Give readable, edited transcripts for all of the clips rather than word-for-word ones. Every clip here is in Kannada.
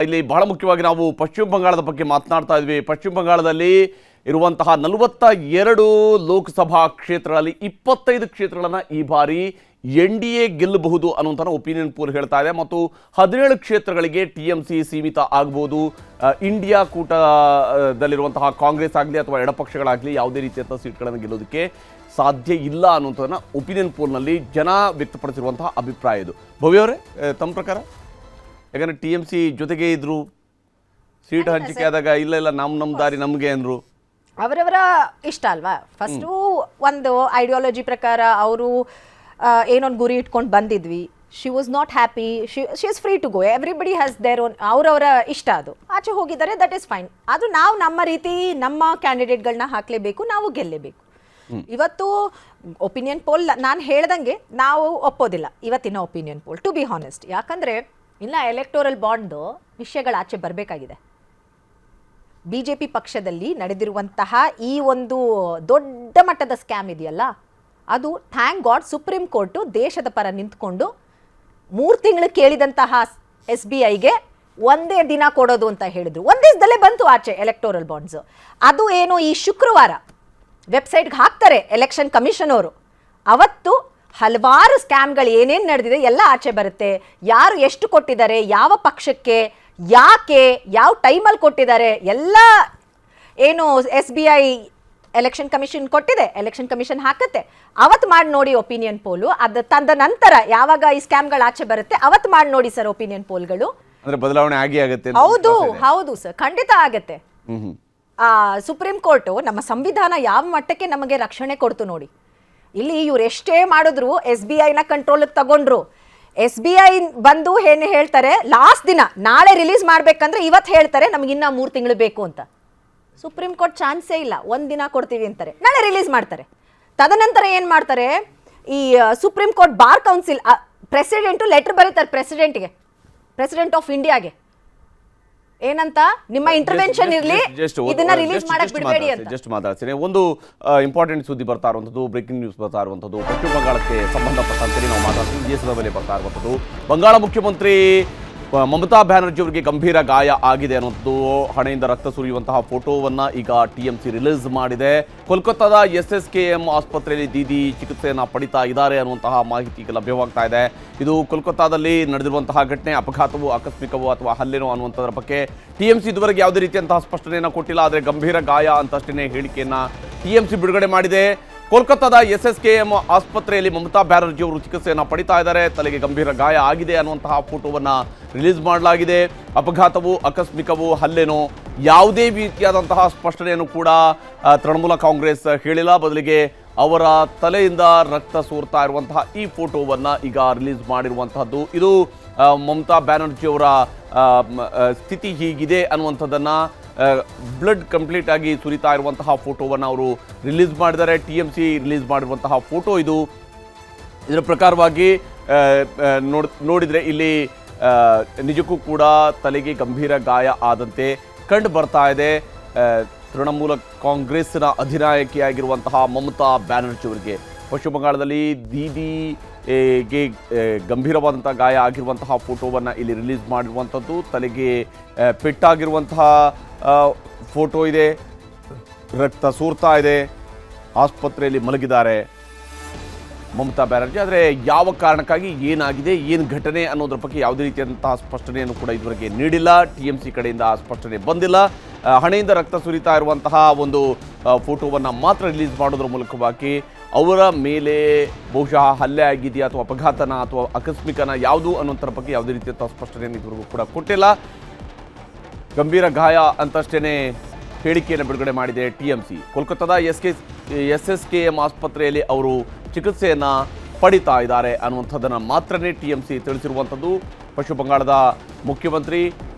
ಇಲ್ಲಿ ಬಹಳ ಮುಖ್ಯವಾಗಿ ನಾವು ಪಶ್ಚಿಮ ಬಂಗಾಳದ ಬಗ್ಗೆ ಮಾತನಾಡ್ತಾ ಇದ್ವಿ. ಪಶ್ಚಿಮ ಬಂಗಾಳದಲ್ಲಿ ಇರುವಂತಹ 42 ಲೋಕಸಭಾ ಕ್ಷೇತ್ರಗಳಲ್ಲಿ 25 ಕ್ಷೇತ್ರಗಳನ್ನು ಈ ಬಾರಿ NDA ಗೆಲ್ಲಬಹುದು ಅನ್ನುವಂಥ ಒಪಿನಿಯನ್ ಪೋಲ್ ಹೇಳ್ತಾ ಇದೆ. ಮತ್ತು 17 ಕ್ಷೇತ್ರಗಳಿಗೆ TMC ಸೀಮಿತ ಆಗಬಹುದು. ಇಂಡಿಯಾ ಕೂಟದಲ್ಲಿರುವಂತಹ ಕಾಂಗ್ರೆಸ್ ಆಗಲಿ ಅಥವಾ ಎಡಪಕ್ಷಗಳಾಗಲಿ ಯಾವುದೇ ರೀತಿಯ ಸೀಟ್ಗಳನ್ನು ಗೆಲ್ಲೋದಕ್ಕೆ ಸಾಧ್ಯ ಇಲ್ಲ ಅನ್ನುವಂಥದ್ದನ್ನು ಒಪಿನಿಯನ್ ಪೋಲ್ನಲ್ಲಿ ಜನ ವ್ಯಕ್ತಪಡಿಸಿರುವಂತಹ ಅಭಿಪ್ರಾಯ ಇದು. ಭವ್ಯ ಅವರೇ, ತಮ್ಮ ಪ್ರಕಾರ? ಯಾಕಂದರೆ TMC ಜೊತೆಗೆ ಇದ್ರು, ಸೀಟ್ ಹಂಚಿಕೆ ಆದಾಗ ಇಲ್ಲ ನಮ್ಮ ದಾರಿ ನಮಗೆ ಅಂದರು. ಅವರವರ ಇಷ್ಟ ಅಲ್ವಾ. ಫಸ್ಟು ಒಂದು ಐಡಿಯಾಲಜಿ ಪ್ರಕಾರ ಅವರು ಏನೊಂದು ಗುರಿ ಇಟ್ಕೊಂಡು ಬಂದಿದ್ವಿ. She was not happy, she is free to go. Everybody has their own, ಅವರವರ ಇಷ್ಟ. ಅದು ಆಚೆ ಹೋಗಿದ್ದಾರೆ, ದಟ್ ಈಸ್ ಫೈನ್. ಅದು ನಾವು ನಮ್ಮ ರೀತಿ ನಮ್ಮ ಕ್ಯಾಂಡಿಡೇಟ್ಗಳನ್ನ ಹಾಕಲೇಬೇಕು, ನಾವು ಗೆಲ್ಲೇಬೇಕು. ಇವತ್ತು ಒಪಿನಿಯನ್ ಪೋಲ್ ನಾನು ಹೇಳ್ದಂಗೆ ನಾವು ಒಪ್ಪೋದಿಲ್ಲ ಇವತ್ತಿನ opinion poll, to be honest. ಯಾಕಂದರೆ ಇಲ್ಲ, ಎಲೆಕ್ಟೋರಲ್ ಬಾಂಡ್ದು ವಿಷಯಗಳು ಆಚೆ ಬರಬೇಕಾಗಿದೆ. BJP ಪಕ್ಷದಲ್ಲಿ ನಡೆದಿರುವಂತಹ ಈ ಒಂದು ದೊಡ್ಡ ಮಟ್ಟದ ಸ್ಕ್ಯಾಮ್ ಇದೆಯಲ್ಲ, ಅದು ಥ್ಯಾಂಕ್ ಗಾಡ್ ಸುಪ್ರೀಂ ಕೋರ್ಟು ದೇಶದ ಪರ ನಿಂತ್ಕೊಂಡು 3 ತಿಂಗಳು ಕೇಳಿದಂತಹ SBIಗೆ ಒಂದೇ ದಿನ ಕೊಡೋದು ಅಂತ ಹೇಳಿದ್ರು. ಒಂದೇ ದಿವಸದಲ್ಲೇ ಬಂತು ಆಚೆ ಎಲೆಕ್ಟೋರಲ್ ಬಾಂಡ್ಸು. ಅದು ಏನು ಈ ಶುಕ್ರವಾರ ವೆಬ್ಸೈಟ್ಗೆ ಹಾಕ್ತಾರೆ ಎಲೆಕ್ಷನ್ ಕಮಿಷನ್ ಅವರು. ಅವತ್ತು ಹಲವಾರು ಸ್ಕ್ಯಾಮ್ಗಳು ಏನೇನು ನಡೆದಿದೆ ಎಲ್ಲ ಆಚೆ ಬರುತ್ತೆ. ಯಾರು ಎಷ್ಟು ಕೊಟ್ಟಿದ್ದಾರೆ, ಯಾವ ಪಕ್ಷಕ್ಕೆ, ಯಾಕೆ, ಯಾವ ಟೈಮಲ್ಲಿ ಕೊಟ್ಟಿದ್ದಾರೆ, ಎಲ್ಲ ಏನು SBI ಎಲೆಕ್ಷನ್ ಕಮಿಷನ್ ಕೊಟ್ಟಿದೆ, ಎಲೆಕ್ಷನ್ ಕಮಿಷನ್ ಹಾಕತ್ತೆ. ಅವತ್ತು ಮಾಡಿ ನೋಡಿ ಒಪಿನಿಯನ್ ಪೋಲು. ಅದು ತಂದ ನಂತರ ಯಾವಾಗ ಈ ಸ್ಕ್ಯಾಮ್ಗಳು ಆಚೆ ಬರುತ್ತೆ ಅವತ್ತು ಮಾಡಿ ನೋಡಿ ಸರ್ ಒಪಿನಿಯನ್ ಪೋಲ್ಗಳು. ಅಂದ್ರೆ ಬದಲಾವಣೆ ಆಗುತ್ತೆ. ಹೌದು ಸರ್, ಖಂಡಿತ ಆಗತ್ತೆ. ಸುಪ್ರೀಂ ಕೋರ್ಟು ನಮ್ಮ ಸಂವಿಧಾನ ಯಾವ ಮಟ್ಟಕ್ಕೆ ನಮಗೆ ರಕ್ಷಣೆ ಕೊಡ್ತು ನೋಡಿ. ಇಲ್ಲಿ ಇವ್ರು ಎಷ್ಟೇ ಮಾಡಿದ್ರು SBIನ ಕಂಟ್ರೋಲಿಗೆ ತಗೊಂಡ್ರು. SBI ಬಂದು ಏನು ಹೇಳ್ತಾರೆ, ಲಾಸ್ಟ್ ದಿನ ನಾಳೆ ರಿಲೀಸ್ ಮಾಡ್ಬೇಕಂದ್ರೆ ಇವತ್ತು ಹೇಳ್ತಾರೆ ನಮಗಿನ್ನ 3 ತಿಂಗಳು ಬೇಕು ಅಂತ. ಸುಪ್ರೀಂ ಕೋರ್ಟ್ ಚಾನ್ಸೇ ಇಲ್ಲ, 1 ದಿನ ಕೊಡ್ತೀವಿ ಅಂತಾರೆ, ನಾಳೆ ರಿಲೀಸ್ ಮಾಡ್ತಾರೆ. ತದನಂತರ ಏನು ಮಾಡ್ತಾರೆ, ಈ supreme court bar council president letter ಬರೀತಾರೆ ಪ್ರೆಸಿಡೆಂಟ್ ಆಫ್ ಇಂಡಿಯಾಗೆ, ಏನಂತ, ನಿಮ್ಮ ಇಂಟರ್ವೆನ್ಷನ್ ಇರಲಿ, ಇದನ್ನ ರಿಲೀಸ್ ಮಾಡಕ್ ಬಿಡಬೇಡಿ ಅಂತ. ಜಸ್ಟ್ ಮಾತಾಡ್ತೀನಿ. ಒಂದು ಇಂಪಾರ್ಟೆಂಟ್ ಸುದ್ದಿ ಬರ್ತಾ ಇರುವಂಥದ್ದು, ಬ್ರೇಕಿಂಗ್ ನ್ಯೂಸ್ ಬರ್ತಾ ಇರುವಂಥದ್ದು, ಪಶ್ಚಿಮ ಬಂಗಾಳಕ್ಕೆ ಸಂಬಂಧಪಟ್ಟಂತೆ ನಾವು ಮಾತಾಡ್ತೀವಿ. ದೇಶದ ಮೇಲೆ ಬರ್ತಾ ಇರುವಂಥದ್ದು, ಬಂಗಾಳ ಮುಖ್ಯಮಂತ್ರಿ ಮಮತಾ ಬ್ಯಾನರ್ಜಿ ಅವರಿಗೆ ಗಂಭೀರ ಗಾಯ ಆಗಿದೆ ಅನ್ನೋದು, ಹಣೆಯಿಂದ ರಕ್ತ ಸುರಿಯುವಂತಹ ಫೋಟೋವನ್ನು ಈಗ TMC ರಿಲೀಸ್ ಮಾಡಿದೆ. ಕೋಲ್ಕತ್ತಾದ SSKM ಆಸ್ಪತ್ರೆಯಲ್ಲಿ ದೀದಿ ಚಿಕಿತ್ಸೆಯನ್ನು ಪಡಿತಾ ಇದ್ದಾರೆ ಅನ್ನುವಂತಹ ಮಾಹಿತಿ ಲಭ್ಯವಾಗ್ತಾ ಇದೆ. ಇದು ಕೋಲ್ಕತ್ತಾದಲ್ಲಿ ನಡೆದಿರುವಂತಹ ಘಟನೆ ಅಪಘಾತವೋ ಆಕಸ್ಮಿಕವೋ ಅಥವಾ ಹಲ್ಲೆನೋ ಅನ್ನುವಂಥದ್ರ ಬಗ್ಗೆ TMC ಇದುವರೆಗೆ ಯಾವುದೇ ರೀತಿಯಂತಹ ಸ್ಪಷ್ಟನೆಯನ್ನು ಕೊಟ್ಟಿಲ್ಲ. ಆದರೆ ಗಂಭೀರ ಗಾಯ ಅಂತಷ್ಟೇ ಹೇಳಿಕೆಯನ್ನು TMC ಬಿಡುಗಡೆ ಮಾಡಿದೆ. ಕೋಲ್ಕತ್ತಾದ SSKM ಆಸ್ಪತ್ರೆಯಲ್ಲಿ ಮಮತಾ ಬ್ಯಾನರ್ಜಿ ಅವರು ಚಿಕಿತ್ಸೆಯನ್ನು ಪಡಿತಾ ಇದ್ದಾರೆ. ತಲೆಗೆ ಗಂಭೀರ ಗಾಯ ಆಗಿದೆ ಅನ್ನುವಂತಹ ಫೋಟೋವನ್ನು ರಿಲೀಸ್ ಮಾಡಲಾಗಿದೆ. ಅಪಘಾತವೋ ಆಕಸ್ಮಿಕವೋ ಹಲ್ಲೆನೋ ಯಾವುದೇ ರೀತಿಯಾದಂತಹ ಸ್ಪಷ್ಟನೆಯನ್ನು ಕೂಡ ತೃಣಮೂಲ ಕಾಂಗ್ರೆಸ್ ಹೇಳಿಲ್ಲ. ಬದಲಿಗೆ ಅವರ ತಲೆಯಿಂದ ರಕ್ತ ಸೋರ್ತಾ ಇರುವಂತಹ ಈ ಫೋಟೋವನ್ನು ಈಗ ರಿಲೀಸ್ ಮಾಡಿರುವಂತಹದ್ದು. ಇದು ಮಮತಾ ಬ್ಯಾನರ್ಜಿ ಅವರ ಸ್ಥಿತಿ ಹೀಗಿದೆ ಅನ್ನುವಂಥದ್ದನ್ನು, ಬ್ಲಡ್ ಕಂಪ್ಲೀಟ್ ಆಗಿ ಸುರಿತಾ ಇರುವಂತಹ ಫೋಟೋವನ್ನು ಅವರು ರಿಲೀಸ್ ಮಾಡಿದ್ದಾರೆ. TMC ರಿಲೀಸ್ ಮಾಡಿರುವಂತಹ ಫೋಟೋ ಇದು. ಇದರ ಪ್ರಕಾರವಾಗಿ ನೋಡಿದರೆ ಇಲ್ಲಿ ನಿಜಕ್ಕೂ ಕೂಡ ತಲೆಗೆ ಗಂಭೀರ ಗಾಯ ಆದಂತೆ ಕಂಡು ಬರ್ತಾ ಇದೆ. ತೃಣಮೂಲ ಕಾಂಗ್ರೆಸ್ನ ಅಧಿನಾಯಕಿಯಾಗಿರುವಂತಹ ಮಮತಾ ಬ್ಯಾನರ್ಜಿ ಅವರಿಗೆ ಪಶ್ಚಿಮ ಬಂಗಾಳದಲ್ಲಿ ದೀದಿಗೆ ಗಂಭೀರವಾದಂಥ ಗಾಯ ಆಗಿರುವಂತಹ ಫೋಟೋವನ್ನು ಇಲ್ಲಿ ರಿಲೀಸ್ ಮಾಡಿರುವಂಥದ್ದು. ತಲೆಗೆ ಪೆಟ್ಟಾಗಿರುವಂತಹ ಫೋಟೋ ಇದೆ, ರಕ್ತ ಸೋರ್ತಾ ಇದೆ, ಆಸ್ಪತ್ರೆಯಲ್ಲಿ ಮಲಗಿದ್ದಾರೆ ಮಮತಾ ಬ್ಯಾನರ್ಜಿ. ಆದರೆ ಯಾವ ಕಾರಣಕ್ಕಾಗಿ, ಏನಾಗಿದೆ, ಏನು ಘಟನೆ ಅನ್ನೋದ್ರ ಬಗ್ಗೆ ಯಾವುದೇ ರೀತಿಯಾದಂತಹ ಸ್ಪಷ್ಟನೆಯನ್ನು ಕೂಡ ಇದುವರೆಗೆ ನೀಡಿಲ್ಲ. TMC ಕಡೆಯಿಂದ ಸ್ಪಷ್ಟನೆ ಬಂದಿಲ್ಲ. ಹಣೆಯಿಂದ ರಕ್ತ ಸುರಿತಾ ಇರುವಂತಹ ಒಂದು ಫೋಟೋವನ್ನು ಮಾತ್ರ ರಿಲೀಸ್ ಮಾಡೋದ್ರ ಮೂಲಕವಾಗಿ ಅವರ ಮೇಲೆ ಬಹುಶಃ ಹಲ್ಲೆ ಆಗಿದೆಯಾ ಅಥವಾ ಅಪಘಾತನ ಅಥವಾ ಆಕಸ್ಮಿಕನ ಯಾವುದು ಅನ್ನೋದ್ರ ಬಗ್ಗೆ ಯಾವುದೇ ರೀತಿಯಂತಹ ಸ್ಪಷ್ಟನೆಯನ್ನು ಇದುವರೆಗೂ ಕೂಡ ಕೊಟ್ಟಿಲ್ಲ. ಗಂಭೀರ ಗಾಯ ಅಂತಷ್ಟೇ ಹೇಳಿಕೆಯನ್ನು ಬಿಡುಗಡೆ ಮಾಡಿದೆ TMC. ಕೋಲ್ಕತ್ತಾದ SSKM ಆಸ್ಪತ್ರೆಯಲ್ಲಿ ಅವರು ಚಿಕಿತ್ಸೆಯನ್ನು ಪಡಿತಾ ಇದ್ದಾರೆ ಅನ್ನುವಂಥದ್ದನ್ನು ಮಾತ್ರನೇ TMC ತಿಳಿಸಿರುವಂಥದ್ದು. ಪಶ್ಚಿಮ ಬಂಗಾಳದ ಮುಖ್ಯಮಂತ್ರಿ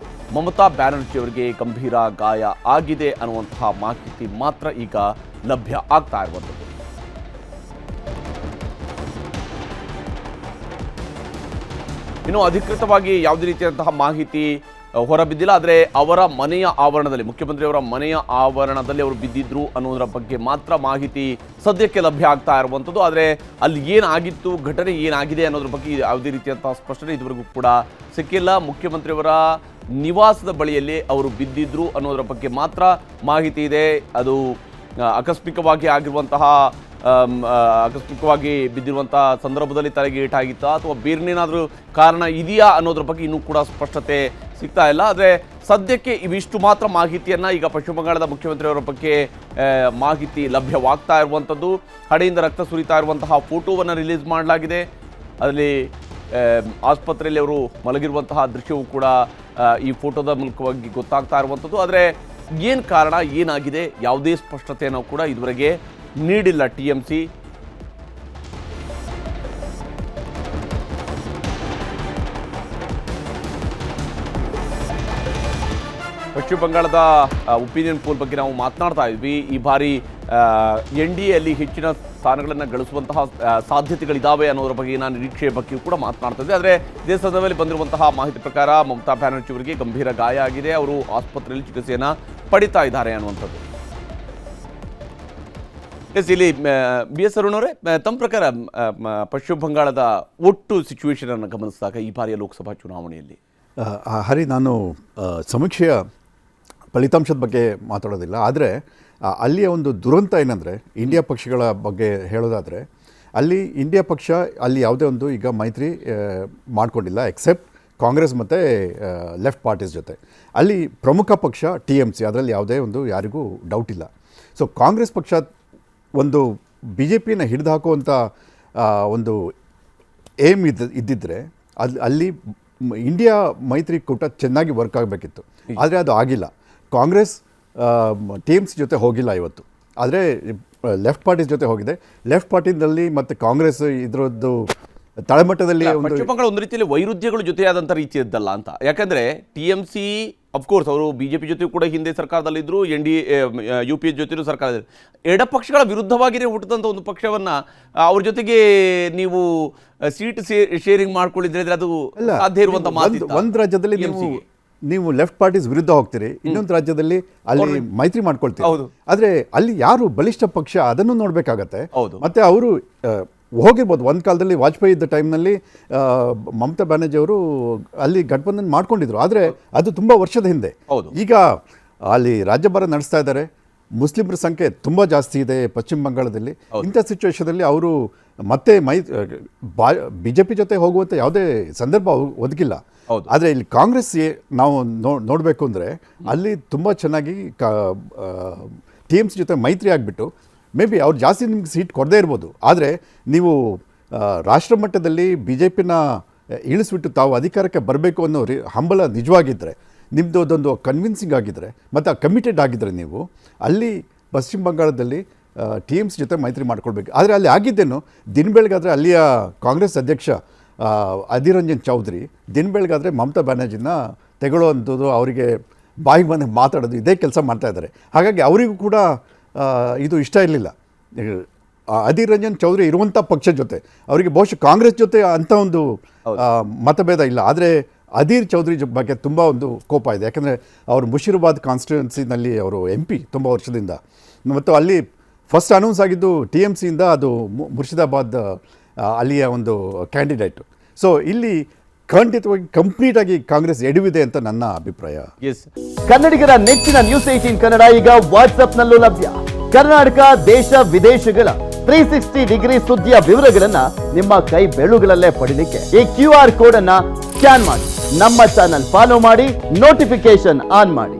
ಮಮತಾ ಬ್ಯಾನರ್ಜಿ ಅವರಿಗೆ ಗಂಭೀರ ಗಾಯ ಆಗಿದೆ ಅನ್ನುವಂತಹ ಮಾಹಿತಿ ಮಾತ್ರ ಈಗ ಲಭ್ಯ ಆಗ್ತಾ ಇರುವಂಥದ್ದು. ಇನ್ನು ಅಧಿಕೃತವಾಗಿ ಯಾವುದೇ ರೀತಿಯಾದಂತಹ ಮಾಹಿತಿ ಹೊರಬಿದ್ದಿಲ್ಲ. ಆದರೆ ಅವರ ಮನೆಯ ಆವರಣದಲ್ಲಿ, ಮುಖ್ಯಮಂತ್ರಿಯವರ ಮನೆಯ ಆವರಣದಲ್ಲಿ ಅವರು ಬಿದ್ದಿದ್ರು ಅನ್ನೋದರ ಬಗ್ಗೆ ಮಾತ್ರ ಮಾಹಿತಿ ಸದ್ಯಕ್ಕೆ ಲಭ್ಯ ಆಗ್ತಾ ಇರುವಂಥದ್ದು. ಆದರೆ ಅಲ್ಲಿ ಏನಾಗಿತ್ತು, ಘಟನೆ ಏನಾಗಿದೆ ಅನ್ನೋದ್ರ ಬಗ್ಗೆ ಯಾವುದೇ ರೀತಿಯಂತಹ ಸ್ಪಷ್ಟನೆ ಇದುವರೆಗೂ ಕೂಡ ಸಿಕ್ಕಿಲ್ಲ. ಮುಖ್ಯಮಂತ್ರಿಯವರ ನಿವಾಸದ ಬಳಿಯಲ್ಲಿ ಅವರು ಬಿದ್ದಿದ್ರು ಅನ್ನೋದರ ಬಗ್ಗೆ ಮಾತ್ರ ಮಾಹಿತಿ ಇದೆ. ಅದು ಆಕಸ್ಮಿಕವಾಗಿ ಬಿದ್ದಿರುವಂತಹ ಸಂದರ್ಭದಲ್ಲಿ ತಲೆಗೆ ಏಟಾಗಿತ್ತಾ ಅಥವಾ ಬೇರೆನೇನಾದರೂ ಕಾರಣ ಇದೆಯಾ ಅನ್ನೋದ್ರ ಬಗ್ಗೆ ಇನ್ನೂ ಕೂಡ ಸ್ಪಷ್ಟತೆ ಸಿಗ್ತಾ ಇಲ್ಲ. ಆದರೆ ಸದ್ಯಕ್ಕೆ ಇವಿಷ್ಟು ಮಾತ್ರ ಮಾಹಿತಿಯನ್ನು ಈಗ ಪಶ್ಚಿಮ ಬಂಗಾಳದ ಮುಖ್ಯಮಂತ್ರಿಯವರ ಬಗ್ಗೆ ಮಾಹಿತಿ ಲಭ್ಯವಾಗ್ತಾ ಇರುವಂಥದ್ದು. ಹಣೆಯಿಂದ ರಕ್ತ ಸುರಿತಾ ಇರುವಂತಹ ಫೋಟೋವನ್ನು ರಿಲೀಸ್ ಮಾಡಲಾಗಿದೆ. ಅದರಲ್ಲಿ ಆಸ್ಪತ್ರೆಯಲ್ಲಿ ಅವರು ಮಲಗಿರುವಂತಹ ದೃಶ್ಯವೂ ಕೂಡ ಈ ಫೋಟೋದ ಮೂಲಕವಾಗಿ ಗೊತ್ತಾಗ್ತಾ ಇರುವಂಥದ್ದು. ಆದರೆ ಏನು ಕಾರಣ, ಏನಾಗಿದೆ, ಯಾವುದೇ ಸ್ಪಷ್ಟತೆಯನ್ನು ಕೂಡ ಇದುವರೆಗೆ ನೀಡಿಲ್ಲ TMC. ಪಶ್ಚಿಮ ಬಂಗಾಳದ ಒಪಿನಿಯನ್ ಪೋಲ್ ಬಗ್ಗೆ ನಾವು ಮಾತನಾಡ್ತಾ ಇದ್ವಿ. ಈ ಬಾರಿ NDAಯಲ್ಲಿ ಹೆಚ್ಚಿನ ಸ್ಥಾನಗಳನ್ನು ಗಳಿಸುವಂತಹ ಸಾಧ್ಯತೆಗಳಿದ್ದಾವೆ ಅನ್ನೋದ್ರ ಬಗ್ಗೆ ನಾನು ನಿರೀಕ್ಷೆಯ ಬಗ್ಗೆಯೂ ಕೂಡ ಮಾತನಾಡ್ತಾ ಇದ್ದೆ. ಆದರೆ ಇದೇ ಸಂದರ್ಭದಲ್ಲಿ ಬಂದಿರುವಂತಹ ಮಾಹಿತಿ ಪ್ರಕಾರ ಮಮತಾ ಬ್ಯಾನರ್ಜಿ ಅವರಿಗೆ ಗಂಭೀರ ಗಾಯ ಆಗಿದೆ, ಅವರು ಆಸ್ಪತ್ರೆಯಲ್ಲಿ ಚಿಕಿತ್ಸೆಯನ್ನು ಪಡಿತಾ ಇದ್ದಾರೆ ಅನ್ನುವಂಥದ್ದು. ಇಲ್ಲಿ BS ಅರುಣ್ ಅವರೇ, ತಮ್ಮ ಪ್ರಕಾರ ಪಶ್ಚಿಮ ಬಂಗಾಳದ ಒಟ್ಟು ಸಿಚುವೇಶನ್ ಅನ್ನು ಗಮನಿಸಿದಾಗ ಈ ಬಾರಿಯ ಲೋಕಸಭಾ ಚುನಾವಣೆಯಲ್ಲಿ ಹರಿ, ನಾನು ಸಮೀಕ್ಷೆಯ ಫಲಿತಾಂಶದ ಬಗ್ಗೆ ಮಾತಾಡೋದಿಲ್ಲ. ಆದರೆ ಅಲ್ಲಿಯ ಒಂದು ದುರಂತ ಏನಂದರೆ, ಇಂಡಿಯಾ ಪಕ್ಷಗಳ ಬಗ್ಗೆ ಹೇಳೋದಾದರೆ, ಅಲ್ಲಿ ಇಂಡಿಯಾ ಪಕ್ಷ ಅಲ್ಲಿ ಯಾವುದೇ ಒಂದು ಈಗ ಮೈತ್ರಿ ಮಾಡಿಕೊಂಡಿಲ್ಲ, ಎಕ್ಸೆಪ್ಟ್ ಕಾಂಗ್ರೆಸ್ ಮತ್ತು ಲೆಫ್ಟ್ ಪಾರ್ಟೀಸ್ ಜೊತೆ. ಅಲ್ಲಿ ಪ್ರಮುಖ ಪಕ್ಷ TMC, ಅದರಲ್ಲಿ ಯಾವುದೇ ಒಂದು ಯಾರಿಗೂ ಡೌಟ್ ಇಲ್ಲ. ಸೊ ಕಾಂಗ್ರೆಸ್ ಪಕ್ಷ ಒಂದು BJPನ ಹಿಡಿದು ಹಾಕುವಂಥ ಒಂದು ಏಮ್ ಇದ್ದಿದ್ದರೆ ಅಲ್ಲಿ ಇಂಡಿಯಾ ಮೈತ್ರಿಕೂಟ ಚೆನ್ನಾಗಿ ವರ್ಕ್ ಆಗಬೇಕಿತ್ತು. ಆದರೆ ಅದು ಆಗಿಲ್ಲ. ಕಾಂಗ್ರೆಸ್ TMC ಜೊತೆ ಹೋಗಿಲ್ಲ ಇವತ್ತು, ಆದರೆ ಲೆಫ್ಟ್ ಪಾರ್ಟೀಸ್ ಜೊತೆ ಹೋಗಿದೆ. ಲೆಫ್ಟ್ ಪಾರ್ಟಿನಲ್ಲಿ ಮತ್ತು ಕಾಂಗ್ರೆಸ್ ಇದರದ್ದು ತಳಮಟ್ಟದಲ್ಲಿ ಪಶ್ಚಿಮ ಬಂಗಾಳ ಒಂದು ರೀತಿಯಲ್ಲಿ ವೈರುಧ್ಯಗಳು ಜೊತೆಯಾದಂಥ ರೀತಿಯದ್ದಲ್ಲ ಅಂತ. ಯಾಕಂದರೆ TMC ಅಫ್ಕೋರ್ಸ್ ಅವರು BJP ಜೊತೆ ಕೂಡ ಹಿಂದೆ ಸರ್ಕಾರದಲ್ಲಿದ್ದರು, UPA ಜೊತೆಯೂ ಸರ್ಕಾರದಲ್ಲಿ ಎಡಪಕ್ಷಗಳ ವಿರುದ್ಧವಾಗಿಯೇ ಹುಟ್ಟಿದಂಥ ಒಂದು ಪಕ್ಷವನ್ನು ಅವ್ರ ಜೊತೆಗೆ ನೀವು ಸೀಟ್ ಶೇರಿಂಗ್ ಮಾಡ್ಕೊಳ್ಳಿದ್ರೆ ಅದು ಸಾಧ್ಯ ಇರುವಂಥ ಮಾತು. ಒಂದು ರಾಜ್ಯದಲ್ಲಿ ನೀವು ಲೆಫ್ಟ್ ಪಾರ್ಟೀಸ್ ವಿರುದ್ಧ ಹೋಗ್ತೀರಿ, ಇನ್ನೊಂದು ರಾಜ್ಯದಲ್ಲಿ ಅಲ್ಲಿ ಮೈತ್ರಿ ಮಾಡ್ಕೊಳ್ತೀರಿ. ಆದರೆ ಅಲ್ಲಿ ಯಾರು ಬಲಿಷ್ಠ ಪಕ್ಷ ಅದನ್ನು ನೋಡಬೇಕಾಗತ್ತೆ. ಮತ್ತೆ ಅವರು ಹೋಗಿರ್ಬೋದು. ಒಂದು ಕಾಲದಲ್ಲಿ ವಾಜಪೇಯಿ ಇದ್ದ ಟೈಮ್ನಲ್ಲಿ ಮಮತಾ ಬ್ಯಾನರ್ಜಿ ಅವರು ಅಲ್ಲಿ ಗಠಬಂಧನ್ ಮಾಡ್ಕೊಂಡಿದ್ರು, ಆದರೆ ಅದು ತುಂಬ ವರ್ಷದ ಹಿಂದೆ. ಈಗ ಅಲ್ಲಿ ರಾಜ್ಯಭಾರ ನಡೆಸ್ತಾ ಇದ್ದಾರೆ. ಮುಸ್ಲಿಮರ ಸಂಖ್ಯೆ ತುಂಬ ಜಾಸ್ತಿ ಇದೆ ಪಶ್ಚಿಮ ಬಂಗಾಳದಲ್ಲಿ. ಇಂಥ ಸಿಚುವೇಶನಲ್ಲಿ ಅವರು ಮತ್ತೆ BJP ಜೊತೆ ಹೋಗುವಂಥ ಯಾವುದೇ ಸಂದರ್ಭ ಒದಗಿಲ್ಲ. ಆದರೆ ಇಲ್ಲಿ ಕಾಂಗ್ರೆಸ್ ನಾವು ನೋಡಬೇಕು ಅಂದರೆ ಅಲ್ಲಿ ತುಂಬ ಚೆನ್ನಾಗಿ TMC ಜೊತೆ ಮೈತ್ರಿ ಆಗಿಬಿಟ್ಟು ಮೇ ಬಿ ಅವ್ರು ಜಾಸ್ತಿ ನಿಮ್ಗೆ ಸೀಟ್ ಕೊಡದೇ ಇರ್ಬೋದು. ಆದರೆ ನೀವು ರಾಷ್ಟ್ರ ಮಟ್ಟದಲ್ಲಿ BJPನ ಇಳಿಸ್ಬಿಟ್ಟು ತಾವು ಅಧಿಕಾರಕ್ಕೆ ಬರಬೇಕು ಅನ್ನೋ ಹಂಬಲ ನಿಜವಾಗಿದ್ದರೆ, ನಿಮ್ಮದು ಅದೊಂದು ಕನ್ವಿನ್ಸಿಂಗ್ ಆಗಿದ್ದರೆ ಮತ್ತು ಕಮಿಟೆಡ್ ಆಗಿದ್ದರೆ, ನೀವು ಅಲ್ಲಿ ಪಶ್ಚಿಮ ಬಂಗಾಳದಲ್ಲಿ TMC ಜೊತೆ ಮೈತ್ರಿ ಮಾಡ್ಕೊಳ್ಬೇಕು. ಆದರೆ ಅಲ್ಲಿ ಆಗಿದ್ದೇನು, ದಿನ ಬೆಳಗಾದರೆ ಅಲ್ಲಿಯ ಕಾಂಗ್ರೆಸ್ ಅಧ್ಯಕ್ಷ ಅಧೀರ್ ರಂಜನ್ ಚೌಧರಿ ದಿನ ಬೆಳಗಾದರೆ ಮಮತಾ ಬ್ಯಾನರ್ಜಿನ ತೆಗೊಳ್ಳೋವಂಥದ್ದು, ಅವರಿಗೆ ಬಾಯಿಗೆ ಬಂದು ಮಾತಾಡೋದು, ಇದೇ ಕೆಲಸ ಮಾಡ್ತಾಯಿದ್ದಾರೆ. ಹಾಗಾಗಿ ಅವರಿಗೂ ಕೂಡ ಇದು ಇಷ್ಟ ಇರಲಿಲ್ಲ. ಅಧೀರ್ ರಂಜನ್ ಚೌಧರಿ ಇರುವಂಥ ಪಕ್ಷದ ಜೊತೆ ಅವರಿಗೆ ಬಹುಶಃ ಕಾಂಗ್ರೆಸ್ ಜೊತೆ ಅಂಥ ಒಂದು ಮತಭೇದ ಇಲ್ಲ. ಆದರೆ ಅಧೀರ್ ಚೌಧರಿ ಬಗ್ಗೆ ತುಂಬ ಒಂದು ಕೋಪ ಇದೆ. ಯಾಕೆಂದರೆ ಅವರು ಮುಷಿರಾಬಾದ್ ಕಾನ್ಸ್ಟಿಟ್ಯೂನ್ಸಿನಲ್ಲಿ ಅವರು MP ತುಂಬ ವರ್ಷದಿಂದ, ಮತ್ತು ಅಲ್ಲಿ ಫಸ್ಟ್ ಅನೌನ್ಸ್ ಆಗಿದ್ದು TMCಯಿಂದ ಅದು ಮುರ್ಷಿದಾಬಾದ್ ಅಲ್ಲಿಯ ಒಂದು ಕ್ಯಾಂಡಿಡೇಟು. ಸೊ ಇಲ್ಲಿ ಖಂಡಿತವಾಗಿ ಕಂಪ್ಲೀಟಾಗಿ ಕಾಂಗ್ರೆಸ್ ಎಡವಿದೆ ಅಂತ ನನ್ನ ಅಭಿಪ್ರಾಯ. ಕನ್ನಡಿಗರ ನೆಚ್ಚಿನ ನ್ಯೂಸ್ 18 ಕನ್ನಡ ಈಗ ವಾಟ್ಸ್ಆಪ್ನಲ್ಲೂ ಲಭ್ಯ. ಕರ್ನಾಟಕ, ದೇಶ ವಿದೇಶಗಳ 360 ಡಿಗ್ರಿ ಸುದ್ದಿಯ ವಿವರಗಳನ್ನ ನಿಮ್ಮ ಕೈ ಬೆರಳುಗಳಲ್ಲೇ ಪಡಿಲಿಕ್ಕೆ ಈ QR ಕೋಡ್ ಅನ್ನ ಸ್ಕ್ಯಾನ್ ಮಾಡಿ, ನಮ್ಮ ಚಾನಲ್ ಫಾಲೋ ಮಾಡಿ, ನೋಟಿಫಿಕೇಶನ್ ಆನ್ ಮಾಡಿ.